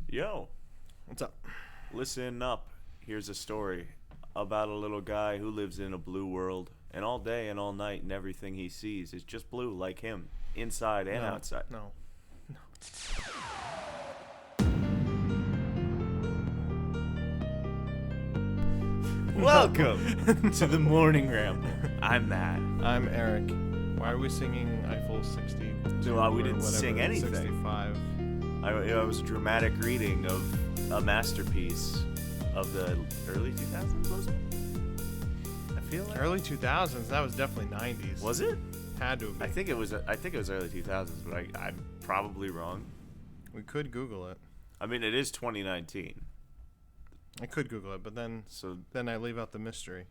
Yo, What's up? listen up. Here's a story about a little guy who lives in a blue world, and all day and all night and everything he sees is just blue like him, inside and outside. No. Welcome to the Morning Ramble. I'm Matt. I'm Eric. Why are we singing Eiffel 60? Well, we didn't sing anything. 65. It was a dramatic reading of a masterpiece of the early 2000s, was it? I feel like Early 2000s. That was definitely 90s. Was it? Had to have been. I think it was early 2000s, but I'm probably wrong. We could Google it. I mean, it is 2019. I could Google it, but then I leave out the mystery.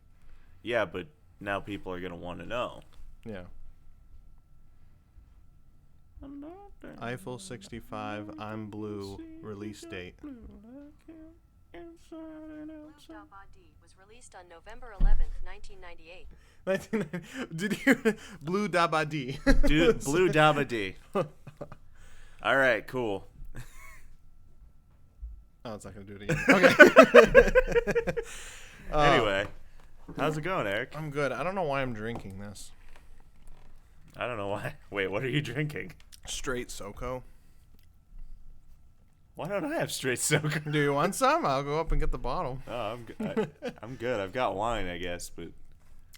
Yeah, but now people are gonna want to know. Yeah. Eiffel 65, I'm Blue, release date. Blue Dabadi was released on November 11th, 1998. Did you Blue Dabadi? Dude, Blue Dabadi. All right, cool. Oh, it's not gonna do it again. Okay. Anyway, how's it going, Eric? I'm good. I don't know why I'm drinking this. I don't know why. Wait, what are you drinking? Straight SoCo. Why don't I have straight soda? Do you want some? I'll go up and get the bottle. Oh, I'm good. I'm good. I've got wine, I guess, but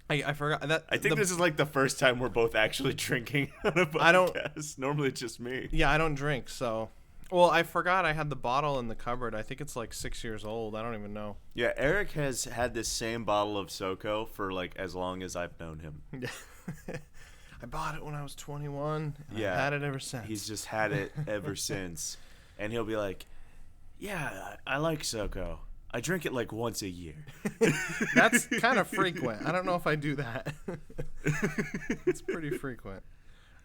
I forgot that. I think this is like the first time we're both actually drinking on a podcast. I don't. Normally it's just me. Yeah, I don't drink, so. Well, I forgot I had the bottle in the cupboard. I think it's like 6 years old. I don't even know. Yeah, Eric has had this same bottle of SoCo for like as long as I've known him. I bought it when I was 21. And Yeah. I've had it ever since. He's just had it ever since. And he'll be like, yeah, I like SoCo. I drink it like once a year. That's kind of frequent. I don't know if I do that. It's pretty frequent.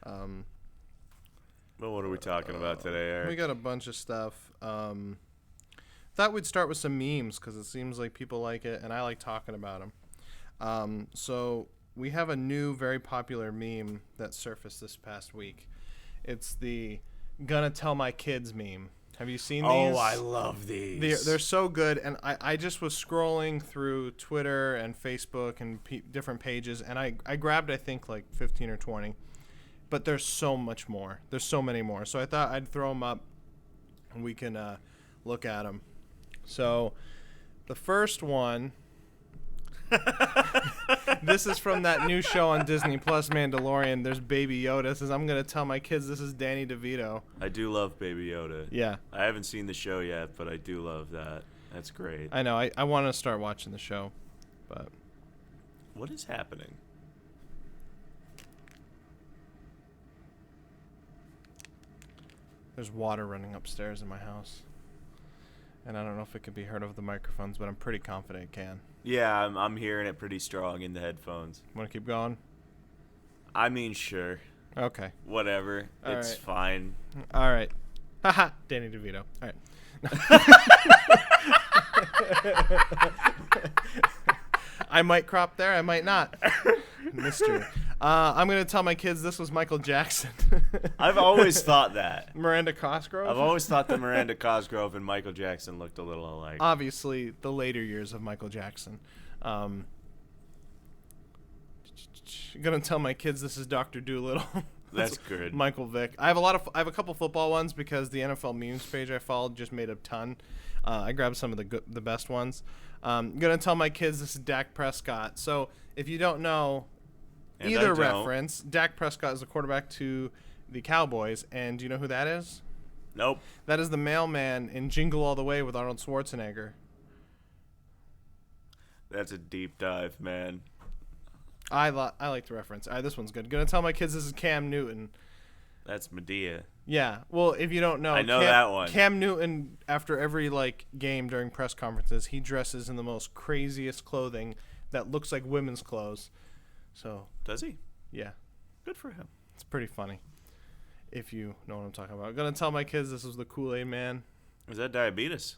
Well, what are we talking about today, Eric? We got a bunch of stuff. Thought we'd start with some memes because it seems like people like it, and I like talking about them. So we have a new, very popular meme that surfaced this past week. It's the "Gonna Tell My Kids" meme. Have you seen these? Oh, I love these. They're so good, and I just was scrolling through Twitter and Facebook and different pages, and I grabbed, I think, like 15 or 20. But there's so much more. There's so many more. So I thought I'd throw them up, and we can look at them. So the first one, this is from that new show on Disney Plus, Mandalorian. There's Baby Yoda. It says, I'm going to tell my kids this is Danny DeVito. I do love Baby Yoda. Yeah. I haven't seen the show yet, but I do love that. That's great. I know. I want to start watching the show, but What is happening? there's water running upstairs in my house. And I don't know if it can be heard over the microphones, but I'm pretty confident it can. Yeah, I'm hearing it pretty strong in the headphones. Want to keep going? I mean, sure. Okay. Whatever. All It's right. fine. All right. Haha. Danny DeVito. All right. I might crop there. I might not. Mystery. I'm going to tell my kids this was Michael Jackson. I've always thought that. Miranda Cosgrove. I've always thought that Miranda Cosgrove and Michael Jackson looked a little alike. Obviously, the later years of Michael Jackson. Gonna tell my kids this is Dr. Doolittle. That's good. Michael Vick. I have a couple football ones because the NFL memes page I followed just made a ton. I grabbed some of the best ones. Gonna tell my kids this is Dak Prescott. So if you don't know And either I don't. reference, Dak Prescott is the quarterback to the Cowboys, and do you know who that is? Nope. That is the mailman in Jingle All the Way with Arnold Schwarzenegger. That's a deep dive, man. I like the reference. This one's good. Gonna tell my kids this is Cam Newton. That's Medea. Yeah. Well, if you don't know, I know that one. Cam Newton, after every game during press conferences, he dresses in the most craziest clothing that looks like women's clothes. So Does he? yeah, Good for him. it's pretty funny. If you know what I'm talking about. Gonna tell my kids this is the Kool-Aid Man. Is that diabetes?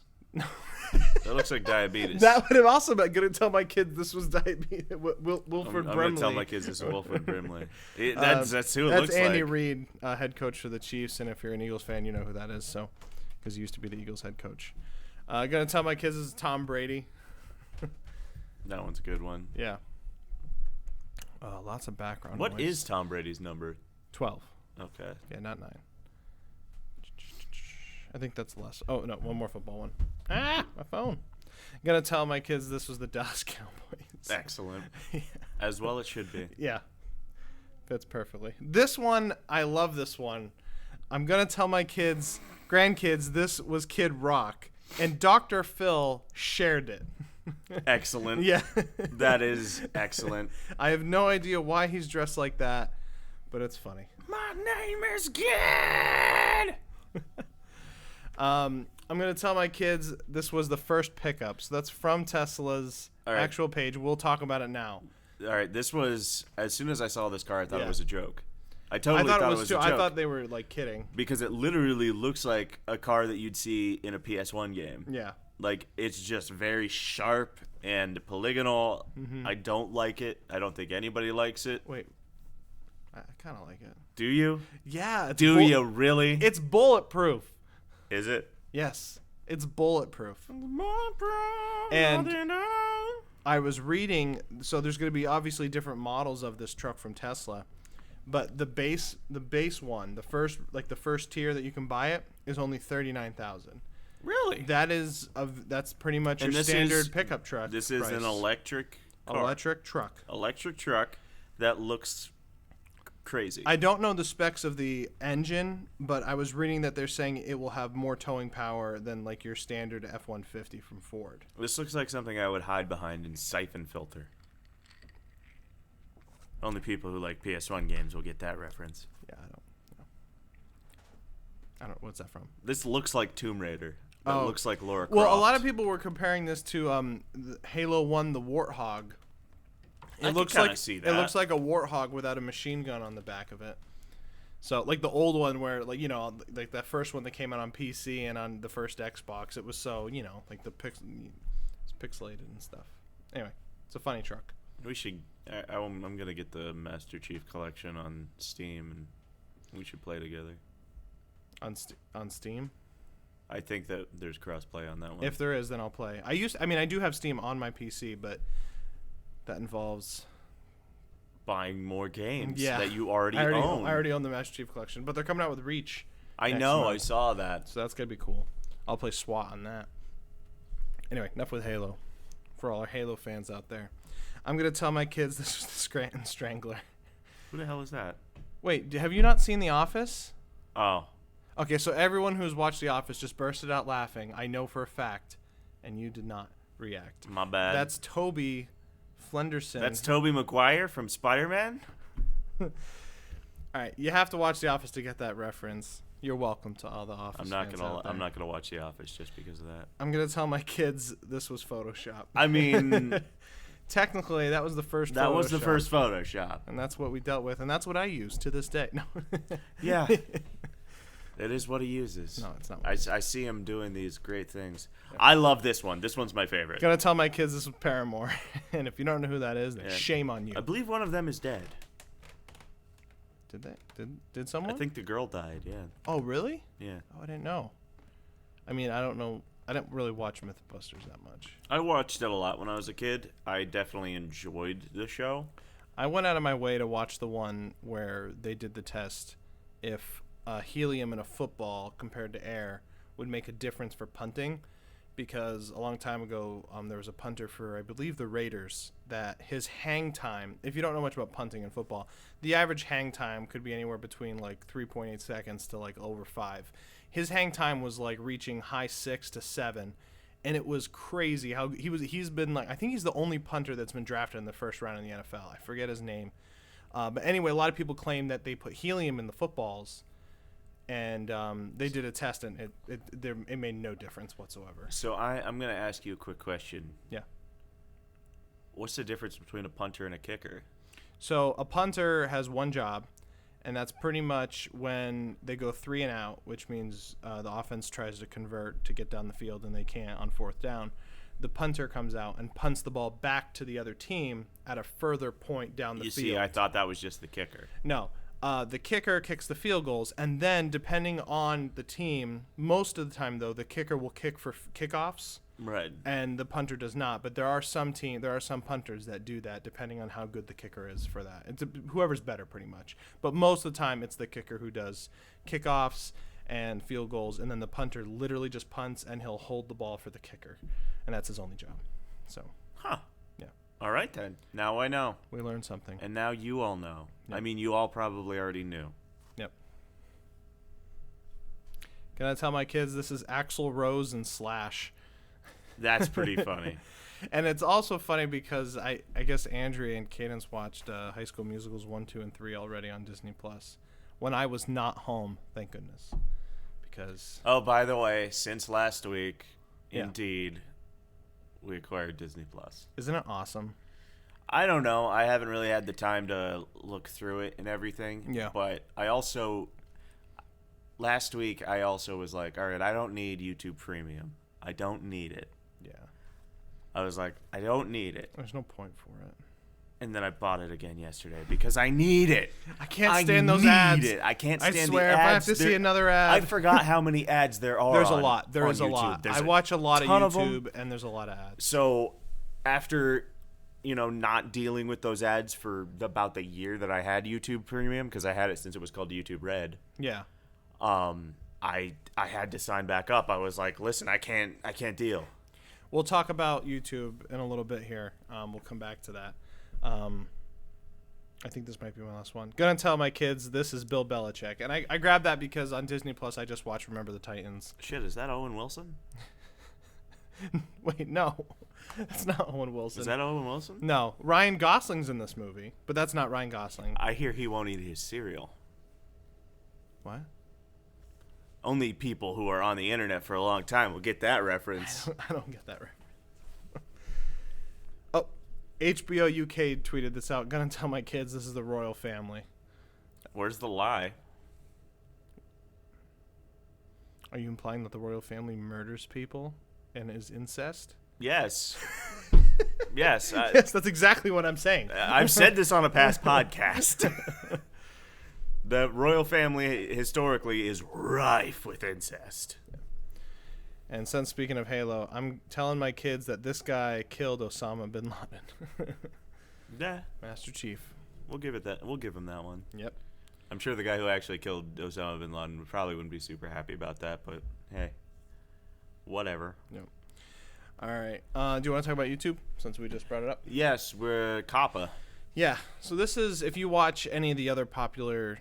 That looks like diabetes. That would have also been gonna tell my kids this was diabetes. Wilford I'm Brimley. gonna tell my kids this is Wilford Brimley. That's who it That's looks Andy like. Reid, head coach for the Chiefs, and if you're an Eagles fan, you know who that is. So, because he used to be the Eagles head coach. Gonna tell my kids this is Tom Brady. That one's a good one. Yeah. Lots of background What noise. is Tom Brady's number? 12. Okay. Yeah, not 9. I think that's less. Oh, no, one more football one. Ah, my phone. Gonna tell my kids this was the Dallas Cowboys. Excellent. Yeah. As well it should be. Yeah. Fits perfectly. This one, I love this one. I'm gonna tell my grandkids, this was Kid Rock. And Dr. Phil shared it. Excellent. Yeah. That is excellent. I have no idea why he's dressed like that, but it's funny. My name is Gid! I'm going to tell my kids this was the first pickup. So that's from Tesla's actual page. We'll talk about it now. All right, this was, as soon as I saw this car, I thought Yeah. it was a joke. I totally thought it was too. a joke. I thought they were like kidding. Because it literally looks like a car that you'd see in a PS1 game. Yeah. Like, it's just very sharp and polygonal. Mm-hmm. I don't like it. I don't think anybody likes it. Wait. I kind of like it. Do you? Yeah. It's Do you really? It's bulletproof. Is it? Yes. It's bulletproof. And I was reading, so there's going to be obviously different models of this truck from Tesla, but the base one, the first tier that you can buy it is only $39,000. Really? That's pretty much And your this standard is- pickup truck. This is price. an electric car. Electric truck. Electric truck that looks crazy. I don't know the specs of the engine, but I was reading that they're saying it will have more towing power than like your standard F-150 from Ford. This looks like something I would hide behind in Siphon Filter. Only people who like PS1 games will get that reference. Yeah, I don't. What's that from? This looks like Tomb Raider. That Oh. looks like Lara Croft. Well, a lot of people were comparing this to the Halo 1, the Warthog. I can looks kinda like see it that. looks like a Warthog without a machine gun on the back of it. So, like the old one where, like, you know, like that first one that came out on PC and on the first Xbox, it was so, you know, like it's pixelated and stuff. Anyway, it's a funny truck. We should. I'm gonna get the Master Chief Collection on Steam, and we should play together. On Steam. I think that there's crossplay on that one. If there is, then I'll play. I do have Steam on my PC, but that involves buying more games Yeah. that you already I own. already own the Master Chief Collection, but they're coming out with Reach. I next know. I month. saw that. So that's gonna be cool. I'll play SWAT on that. Anyway, enough with Halo. For all our Halo fans out there, I'm gonna tell my kids this is the Scranton Strangler. Who the hell is that? Wait, have you not seen The Office? Oh, Okay, so everyone who's watched The Office just bursted out laughing. I know for a fact, and you did not react. my bad. That's Toby Flenderson. That's Tobey Maguire from Spider-Man. All right, you have to watch The Office to get that reference. You're welcome to all the Office. I'm not fans gonna. out there. I'm not gonna watch The Office just because of that. I'm gonna tell my kids this was Photoshop. I mean, Technically, that was the first. that was the Photoshop, first Photoshop. and that's what we dealt with, and that's what I use to this day. No, Yeah, it is what he uses. no, it's not. I see him doing these great things. I love this one. This one's my favorite. Gonna tell my kids this was Paramore, and if you don't know who that is, then Yeah. shame on you. I believe one of them is dead. Did they? Did someone? I think the girl died. Yeah, Oh, really? yeah. Oh, I didn't know. I mean, I don't know. I didn't really watch MythBusters that much. I watched it a lot when I was a kid. I definitely enjoyed the show. I went out of my way to watch the one where they did the test if helium in a football compared to air would make a difference for punting, because a long time ago there was a punter for, I believe, the Raiders, that his hang time, if you don't know much about punting in football, the average hang time could be anywhere between like 3.8 seconds to like over 5. His hang time was like reaching high 6 to 7, and it was crazy how he's been like, I think he's the only punter that's been drafted in the first round in the NFL. I forget his name. But anyway, a lot of people claim that they put helium in the footballs, and they did a test, and it made no difference whatsoever. So I'm gonna ask you a quick question. Yeah. What's the difference between a punter and a kicker? So a punter has one job, and that's pretty much when they go 3 and out, which means the offense tries to convert to get down the field, and they can't on 4th down. The punter comes out and punts the ball back to the other team at a further point down the You field. see, I thought that was just the kicker. No. The kicker kicks the field goals, and then depending on the team, most of the time though, the kicker will kick for kickoffs, Right. and the punter does not. But there are some punters that do that, depending on how good the kicker is for that. It's whoever's better, pretty much. But most of the time, it's the kicker who does kickoffs and field goals, and then the punter literally just punts, and he'll hold the ball for the kicker, and that's his only job. So, Huh. yeah, All right, then. Now I know. we learned something. And now you all know. Yep. I mean, you all probably already knew. Yep. Can I tell my kids this is Axl Rose and Slash? That's pretty funny. And it's also funny because I guess Andrea and Cadence watched High School Musicals 1, 2, and 3 already on Disney Plus when I was not home, thank goodness. Because Oh, by the way, since last week, Yeah. indeed, we acquired Disney Plus. isn't it awesome? I don't know. I haven't really had the time to look through it and everything. Yeah. But last week, I also was like, all right, I don't need YouTube Premium. I don't need it. Yeah. I was like, I don't need it. There's no point for it. And then I bought it again yesterday because I need it. I can't stand those ads. It. I can't I stand swear, the ads. if I have to see another ad. I forgot how many ads there are. There's a on- lot. There on is a YouTube. lot. There's I watch a lot of ton them. YouTube, and there's a lot of ads. So after, not dealing with those ads for about the year that I had YouTube Premium, because I had it since it was called YouTube Red, Yeah. I had to sign back up. I was like, listen, I can't deal. We'll talk about YouTube in a little bit here. We'll come back to that. I think this might be my last one. Gonna tell my kids this is Bill Belichick. And I grabbed that because on Disney Plus I just watched Remember the Titans. Shit, is that Owen Wilson? Wait, no. That's not Owen Wilson. Is that Owen Wilson? No. Ryan Gosling's in this movie, but that's not Ryan Gosling. I hear he won't eat his cereal. What? Only people who are on the internet for a long time will get that reference. I don't get that right. Oh, HBO UK tweeted this out. Gonna tell my kids this is the royal family. Where's the lie? Are you implying that the royal family murders people and is incest? Yes. Yes. Yes, that's exactly what I'm saying. I've said this on a past podcast. The royal family historically is rife with incest. And since speaking of Halo, I'm telling my kids that this guy killed Osama bin Laden. Yeah, Master Chief. we'll give it that. We'll give him that one. Yep. I'm sure the guy who actually killed Osama bin Laden probably wouldn't be super happy about that, but hey, whatever. Yep. All right. Do you want to talk about YouTube since we just brought it up? Yes, we're Kappa. Yeah. So this is, if you watch any of the other popular,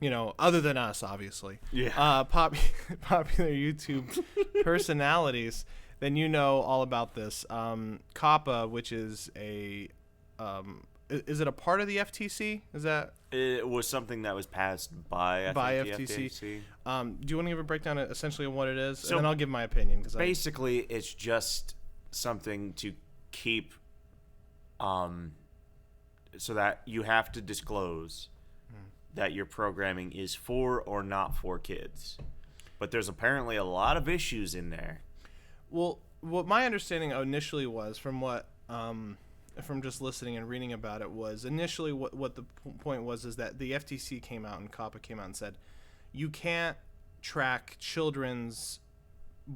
other than us, obviously. Yeah. Popular YouTube personalities, then you know all about this. Kappa, which is is it a part of the FTC? Is that It was something that was passed by by the FTC? FTC. Do you want to give a breakdown of essentially what it is, So and then I'll give my opinion because Basically, it's just something to keep, so that you have to disclose that your programming is for or not for kids. But there's apparently a lot of issues in there. Well, what my understanding initially was from just listening and reading about it was initially what the point was is that the FTC came out and COPPA came out and said you can't track children's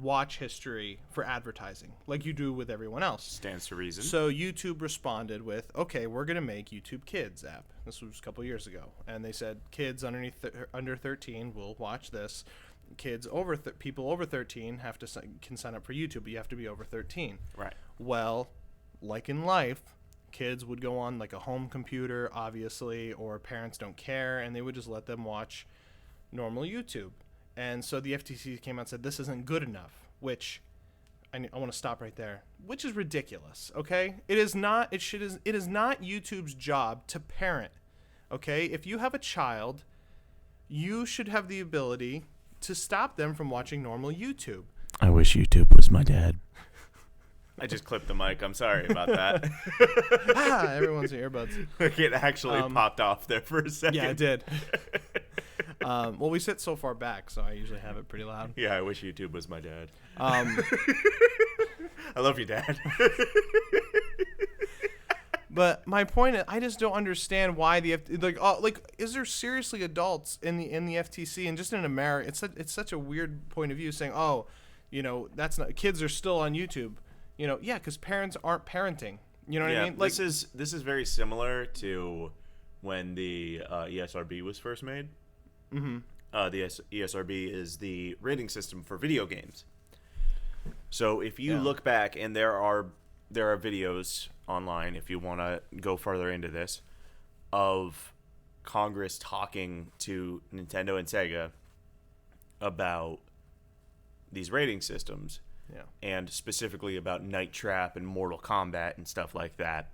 watch history for advertising like you do with everyone else. Stands to reason. So YouTube responded with, okay, we're going to make YouTube Kids app. This was a couple of years ago. And they said kids under 13 will watch this. Kids people over 13 can sign up for YouTube, but you have to be over 13. Right. Well, like in life, kids would go on like a home computer, obviously, or parents don't care, and they would just let them watch normal YouTube. And so the FTC came out and said this isn't good enough, which I want to stop right there, which is ridiculous, okay? It is not YouTube's job to parent, okay? If you have a child, you should have the ability to stop them from watching normal YouTube. I wish YouTube was my dad. I just clipped the mic. I'm sorry about that. Everyone's earbuds. It actually popped off there for a second. Yeah, it did. Well, we sit so far back, so I usually have it pretty loud. Yeah, I wish YouTube was my dad. I love you, Dad. But my point is, I just don't understand why is there seriously adults in the FTC and just in America? It's such a weird point of view saying, oh, that's not, kids are still on YouTube. Yeah, because parents aren't parenting. You know what I mean? Like, this is very similar to when the ESRB was first made. Mm-hmm. The ESRB is the rating system for video games. So if you look back, and there are videos online, if you want to go further into this, of Congress talking to Nintendo and Sega about these rating systems, and specifically about Night Trap and Mortal Kombat and stuff like that.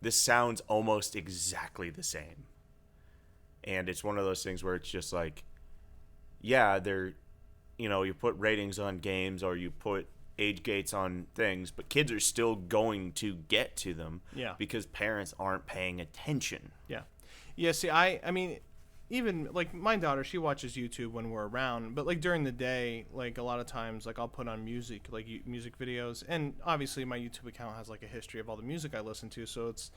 This sounds almost exactly the same. And it's one of those things where it's just like, yeah, you put ratings on games or you put age gates on things, but kids are still going to get to them because parents aren't paying attention. Yeah, see, I mean, even, like, my daughter, she watches YouTube when we're around, but, like, during the day, like, a lot of times, like, I'll put on music, like, music videos, and obviously my YouTube account has, like, a history of all the music I listen to, so it's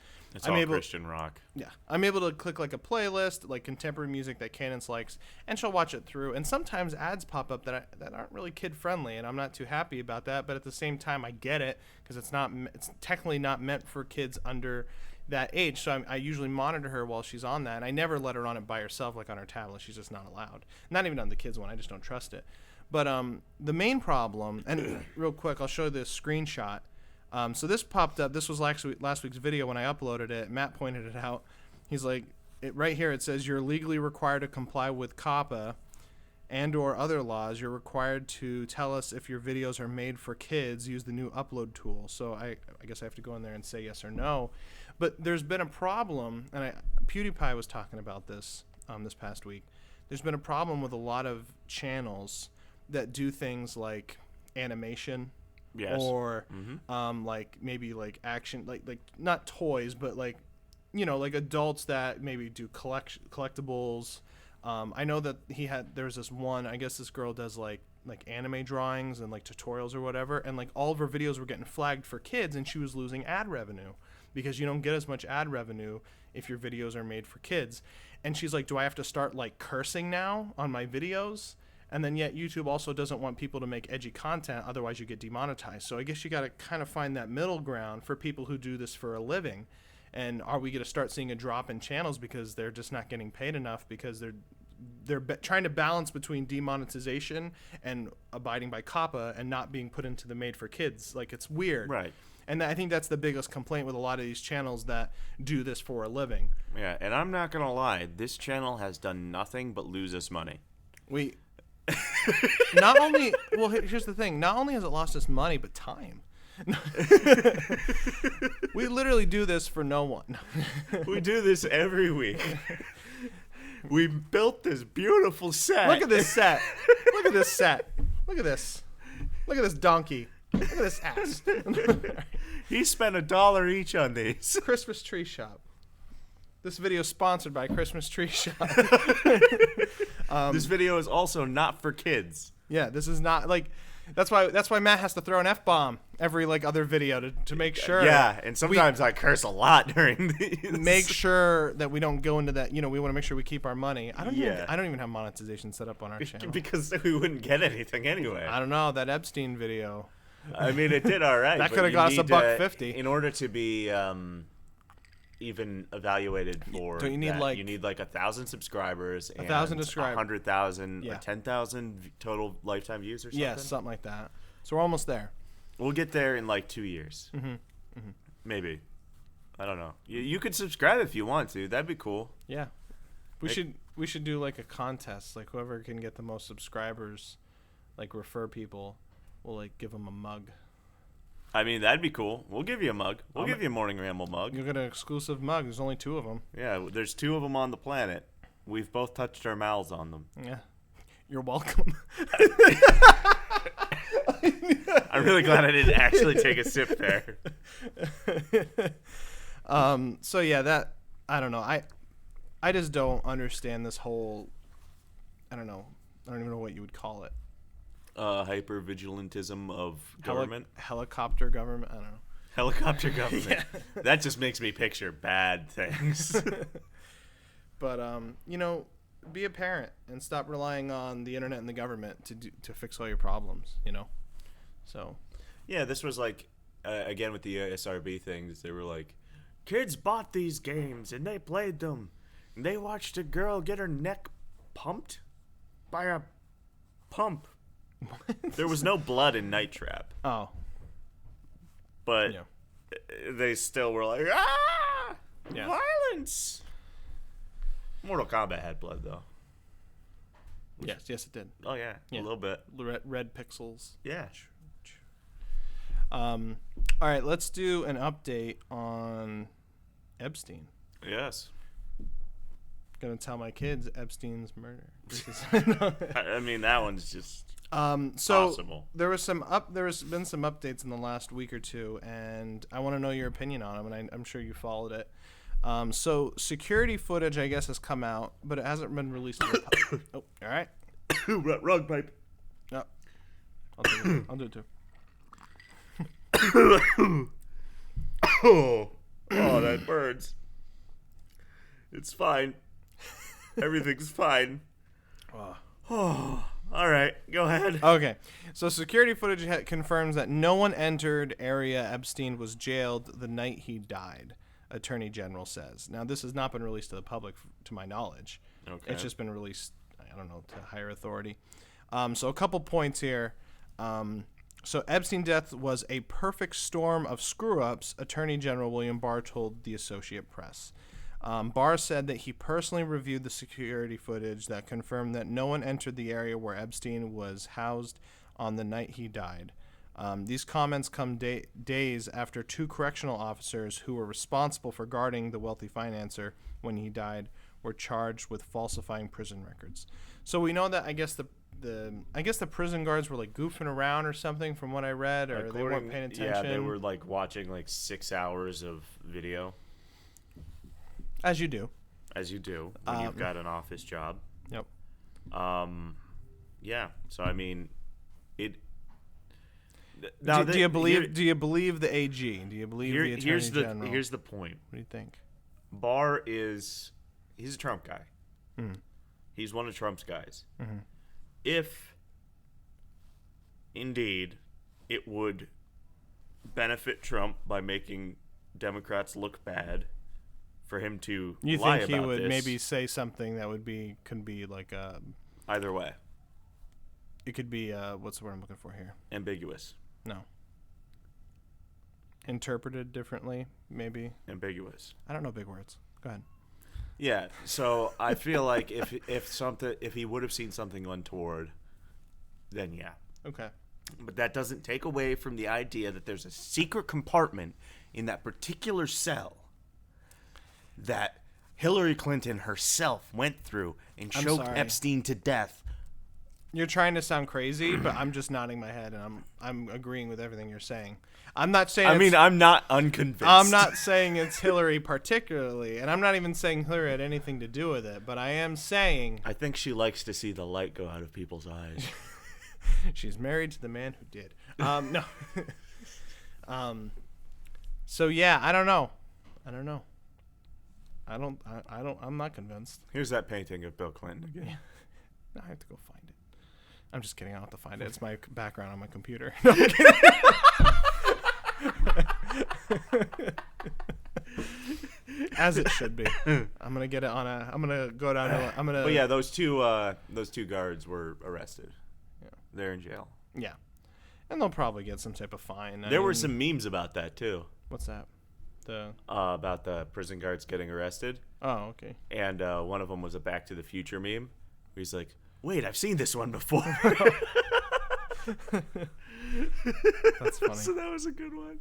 all Christian rock. Yeah. I'm able to click, like, a playlist, like, contemporary music that Cadence likes, and she'll watch it through, and sometimes ads pop up that aren't really kid-friendly, and I'm not too happy about that, but at the same time, I get it, because it's technically not meant for kids under that age, so I usually monitor her while she's on that, and I never let her on it by herself, like on her tablet. She's just not allowed. Not even on the kids one. I just don't trust it. But the main problem, and real quick, I'll show this screenshot. So this popped up. This was last week's video when I uploaded it. Matt pointed it out. He's like, right here it says, you're legally required to comply with COPPA and or other laws. You're required to tell us if your videos are made for kids. Use the new upload tool. So I guess I have to go in there and say yes or no. But there's been a problem, and PewDiePie was talking about this this past week. There's been a problem with a lot of channels that do things like animation, or like maybe like action, like not toys, but like like adults that maybe do collectibles. I know that there's this one. I guess this girl does like anime drawings and like tutorials or whatever, and like all of her videos were getting flagged for kids, and she was losing ad revenue. Because you don't get as much ad revenue if your videos are made for kids. And she's like, do I have to start like cursing now on my videos? And then yet YouTube also doesn't want people to make edgy content, otherwise you get demonetized. So I guess you got to kind of find that middle ground for people who do this for a living. And are we going to start seeing a drop in channels because they're just not getting paid enough because they're trying to balance between demonetization and abiding by COPPA and not being put into the made for kids? Like, it's weird. Right. And I think that's the biggest complaint with a lot of these channels that do this for a living. Yeah, and I'm not going to lie. This channel has done nothing but lose us money. Here's the thing. Not only has it lost us money, but time. We literally do this for no one. We do this every week. We built this beautiful set. Look at this set. Look at this set. Look at this. Look at this donkey. Look at this ass. He spent $1 each on these. Christmas Tree Shop. This video is sponsored by Christmas Tree Shop. This video is also not for kids. Yeah, this is not like. That's why Matt has to throw an F-bomb every like other video to make sure. Yeah, and sometimes I curse a lot during these. Make sure that we don't go into that. We want to make sure we keep our money. I don't even have monetization set up on our channel because we wouldn't get anything anyway. I don't know that Epstein video. I mean, it did all right. That could have got us $1.50. In order to be even evaluated for don't you need that, you need like 1,000 subscribers, 1,000 subscribers, 100,000, or 10,000 total lifetime views or something. Yeah, something like that. So we're almost there. We'll get there in like 2 years, maybe. I don't know. You could subscribe if you want to. That'd be cool. Yeah, we should do like a contest. Like whoever can get the most subscribers, like refer people. We'll like give them a mug. I mean, that'd be cool. We'll give you a mug. We'll give you a Morning Ramble mug. You'll get an exclusive mug. There's only 2 of them. Yeah, there's 2 of them on the planet. We've both touched our mouths on them. Yeah. You're welcome. I'm really glad I didn't actually take a sip there. So yeah, I don't know. I just don't understand this whole, I don't even know what you would call it. Hyper-vigilantism of government. Helicopter government. I don't know. Helicopter government. That just makes me picture bad things. But be a parent and stop relying on the internet and the government to fix all your problems. So. Yeah, this was like again with the ESRB things. They were like, kids bought these games and they played them, and they watched a girl get her neck pumped by a pump. There was no blood in Night Trap. Oh. But they still were like, violence. Mortal Kombat had blood, though. Yes, it did. Oh, yeah, a little bit. Red pixels. Yeah. All right, let's do an update on Epstein. Yes. Gonna tell my kids Epstein's murder. I mean, that one's just so possible. There's been some updates in the last week or two, and I want to know your opinion on them, and I'm sure you followed it. So security footage, I guess, has come out, but it hasn't been released to the public. Oh, all right. Rug pipe. No, I'll do it too. Oh, that burns. It's fine. Everything's fine. Oh, all right. Go ahead. Okay. So security footage confirms that no one entered area Epstein was jailed the night he died, Attorney General says. Now, this has not been released to the public, to my knowledge. Okay. It's just been released, I don't know, to higher authority. So a couple points here. So Epstein's death was a perfect storm of screw-ups, Attorney General William Barr told the Associated Press. Barr said that he personally reviewed the security footage that confirmed that no one entered the area where Epstein was housed on the night he died. These comments come days after two correctional officers who were responsible for guarding the wealthy financier when he died were charged with falsifying prison records. So we know that I guess the prison guards were like goofing around or something from what I read, or they weren't paying attention. Yeah, they were like watching like 6 hours of video. As you do. As you do when you've got an office job. Yep. Yeah. So I mean, it. Now, do you believe the AG? Do you believe the Attorney General? Here's the point. What do you think? Barr he's a Trump guy. Mm. He's one of Trump's guys. Mm-hmm. If indeed it would benefit Trump by making Democrats look bad for him to you lie think he about would this, maybe say something that could be like either way, it could be what's the word I'm looking for here? Ambiguous. No. Interpreted differently, maybe. Ambiguous. I don't know big words. Go ahead. Yeah, so I feel like if he would have seen something untoward, then yeah. Okay. But that doesn't take away from the idea that there's a secret compartment in that particular cell that Hillary Clinton herself went through and choked Epstein to death. You're trying to sound crazy, but I'm just nodding my head and I'm agreeing with everything you're saying. I'm not saying I'm not unconvinced. I'm not saying it's Hillary particularly, and I'm not even saying Hillary had anything to do with it, but I am saying I think she likes to see the light go out of people's eyes. She's married to the man who did. No. So yeah, I don't know. I'm not convinced. Here's that painting of Bill Clinton again. Yeah. No, I have to go find it. I'm just kidding. I don't have to find it. It's my background on my computer. No, I'm kidding. As it should be. I'm gonna get it on a. I'm gonna go down. I'm gonna. But yeah, those two guards were arrested. Yeah. They're in jail. Yeah, and they'll probably get some type of fine. There were some memes about that too. What's that? About the prison guards getting arrested. Oh, okay. And one of them was a Back to the Future meme. Where he's like, "Wait, I've seen this one before." That's funny. So that was a good one.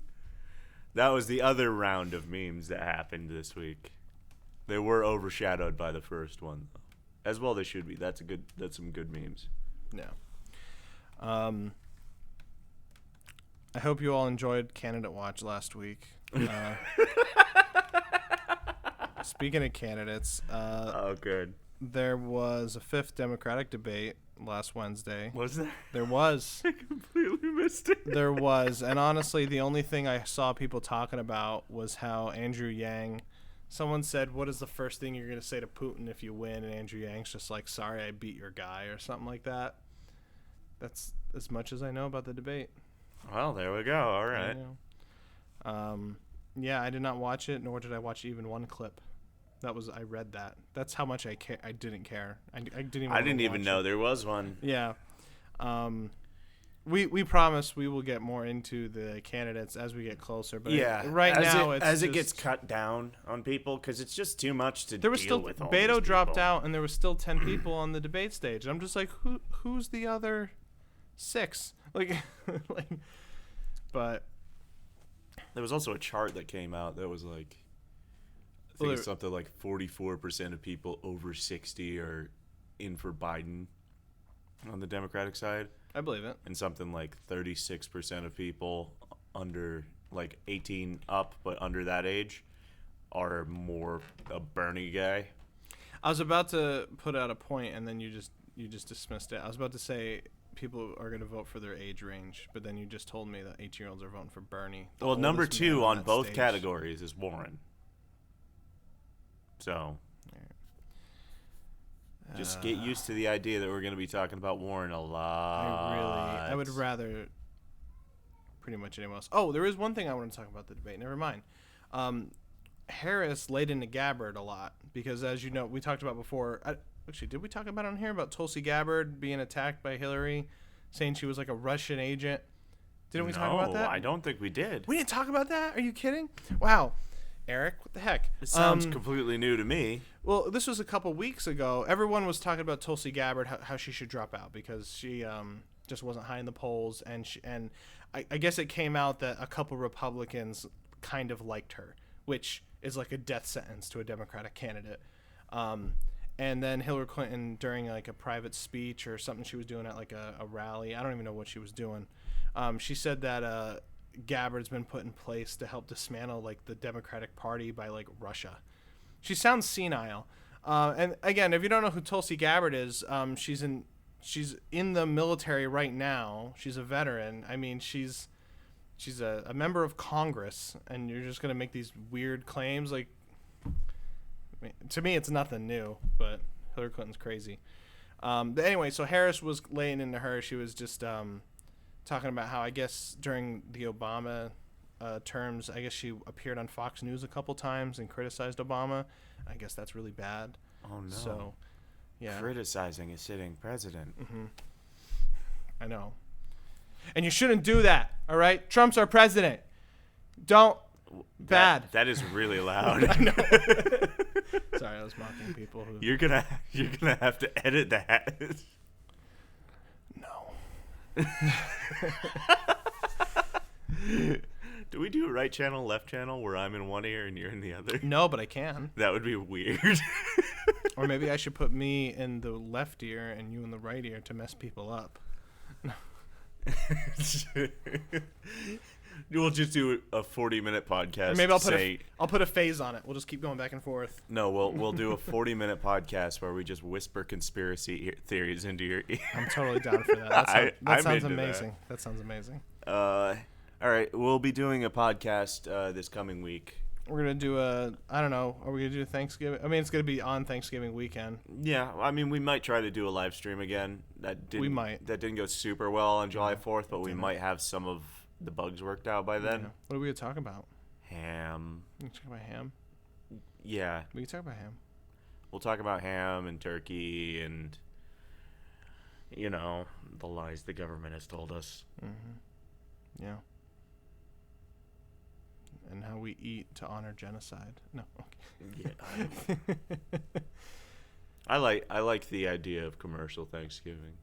That was the other round of memes that happened this week. They were overshadowed by the first one, though. As well they should be. That's some good memes. Yeah. I hope you all enjoyed Candidate Watch last week. Speaking of candidates, oh, good. There was a fifth Democratic debate last Wednesday. Was there? There was. I completely missed interesting. There was, and honestly, the only thing I saw people talking about was how Andrew Yang. Someone said, "What is the first thing you're going to say to Putin if you win?" And Andrew Yang's just like, "Sorry, I beat your guy," or something like that. That's as much as I know about the debate. Well, there we go. All right. Yeah, I did not watch it, nor did I watch even one clip. I read that. That's how much I didn't care. I didn't even know there was one. Yeah. We promise we will get more into the candidates as we get closer. But right now, it gets cut down on people because it's just too much to deal with. Beto dropped out, and there was still 10 people on the debate stage. I'm just like, who's the other 6? But there was also a chart that came out that was like, I think it's something like 44% of people over 60 are in for Biden on the Democratic side. I believe it. And something like 36% of people under 18 up, but under that age, are more a Bernie guy. I was about to put out a point, and then you just dismissed it. I was about to say people are going to vote for their age range, but then you just told me that 18-year-olds are voting for Bernie. Well, number 2 on both categories is Warren. So, just get used to the idea that we're going to be talking about Warren a lot. I would rather pretty much anyone else. Oh, there is one thing I want to talk about the debate. Never mind. Harris laid into Gabbard a lot because, as you know, we talked about before. Actually, did we talk about it on here about Tulsi Gabbard being attacked by Hillary, saying she was like a Russian agent? Didn't we talk about that? No, I don't think we did. We didn't talk about that? Are you kidding? Wow. Eric, what the heck? It sounds completely new to me. Well, this was a couple weeks ago. Everyone was talking about Tulsi Gabbard, how she should drop out because she just wasn't high in the polls, and I guess it came out that a couple Republicans kind of liked her, which is like a death sentence to a Democratic candidate. And then Hillary Clinton, during like a private speech or something she was doing at like a rally, I don't even know what she was doing, she said that Gabbard's been put in place to help dismantle like the Democratic Party by like Russia. She sounds senile. And again, if you don't know who Tulsi Gabbard is, she's in the military right now. She's a veteran. I mean, she's a member of Congress, and you're just gonna make these weird claims. Like, to me, it's nothing new, but Hillary Clinton's crazy. But anyway, so Harris was laying into her. She was just talking about how, I guess, during the Obama terms, I guess she appeared on Fox News a couple times and criticized Obama. I guess that's really bad. Oh, no. So, yeah. Criticizing a sitting president. Mm-hmm. I know. And you shouldn't do that, all right? Trump's our president. Don't. Bad. That is really loud. I know. Sorry, I was mocking people. You're gonna have to edit that. No. Do we do a right channel, left channel, where I'm in one ear and you're in the other? No, but I can. That would be weird. Or maybe I should put me in the left ear and you in the right ear to mess people up. We'll just do a 40-minute podcast. Or maybe I'll put a phase on it. We'll just keep going back and forth. No, we'll do a 40-minute podcast where we just whisper conspiracy theories into your ear. I'm totally down for that. That sounds amazing. That sounds amazing. All right, we'll be doing a podcast this coming week. We're gonna do I don't know. Are we gonna do Thanksgiving? I mean, it's gonna be on Thanksgiving weekend. Yeah, I mean, we might try to do a live stream again. That didn't go super well on July 4th, but we might have some of the bugs worked out by then. Yeah. What are we gonna talk about? Ham. We can talk about ham. Yeah. We can talk about ham. We'll talk about ham and turkey and, the lies the government has told us. Mm-hmm. Yeah. And how we eat to honor genocide. No. Okay. Yeah. I like the idea of commercial Thanksgiving.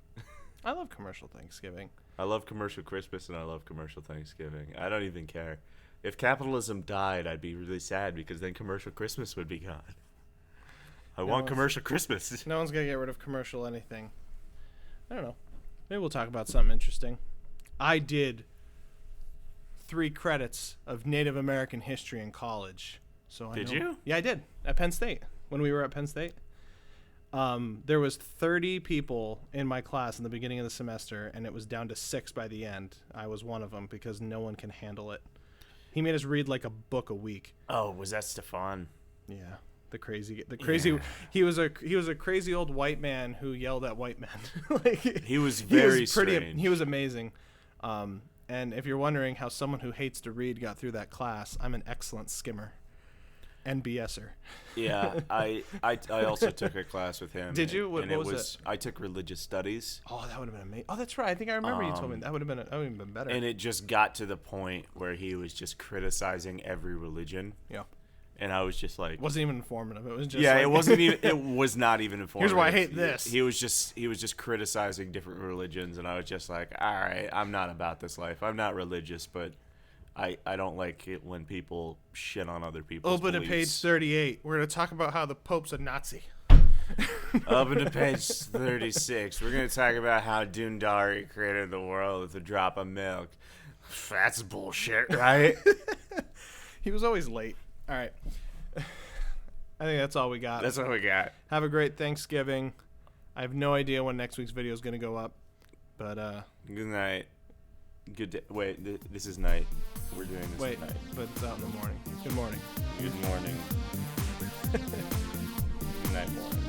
I love commercial Thanksgiving. I love commercial Christmas and I love commercial Thanksgiving. I don't even care. If capitalism died, I'd be really sad because then commercial Christmas would be gone. I want commercial Christmas. No one's going to get rid of commercial anything. I don't know. Maybe we'll talk about something interesting. I did 3 credits of Native American history in college. So Did you? Yeah, I did. At Penn State. When we were at Penn State. There was 30 people in my class in the beginning of the semester, and it was down to 6 by the end. I was one of them because no one can handle it. He made us read like a book a week. Oh, was that Stefan? Yeah, the crazy. Yeah. He was a crazy old white man who yelled at white men. He was very strange. He was amazing. And if you're wondering how someone who hates to read got through that class, I'm an excellent skimmer. And BSer. Yeah, I also took a class with him. Did you? What was it? I took religious studies. Oh, that would have been amazing. Oh, that's right. I think I remember you told me that would have been better. And it just got to the point where he was just criticizing every religion. Yeah. And I was just like, it wasn't even informative. It was just it wasn't even. It was not even informative. Here's why I hate this. He was just criticizing different religions, and I was just like, all right, I'm not about this life. I'm not religious, but I don't like it when people shit on other people's Open beliefs. to page 38. We're going to talk about how the Pope's a Nazi. Open to page 36. We're going to talk about how Dundari created the world with a drop of milk. That's bullshit, right? He was always late. All right. I think that's all we got. That's what we got. Have a great Thanksgiving. I have no idea when next week's video is going to go up. But good night. Good day. Wait, this is night. We're doing this at night. But it's out in the morning. Good morning. Good morning. Good night, morning.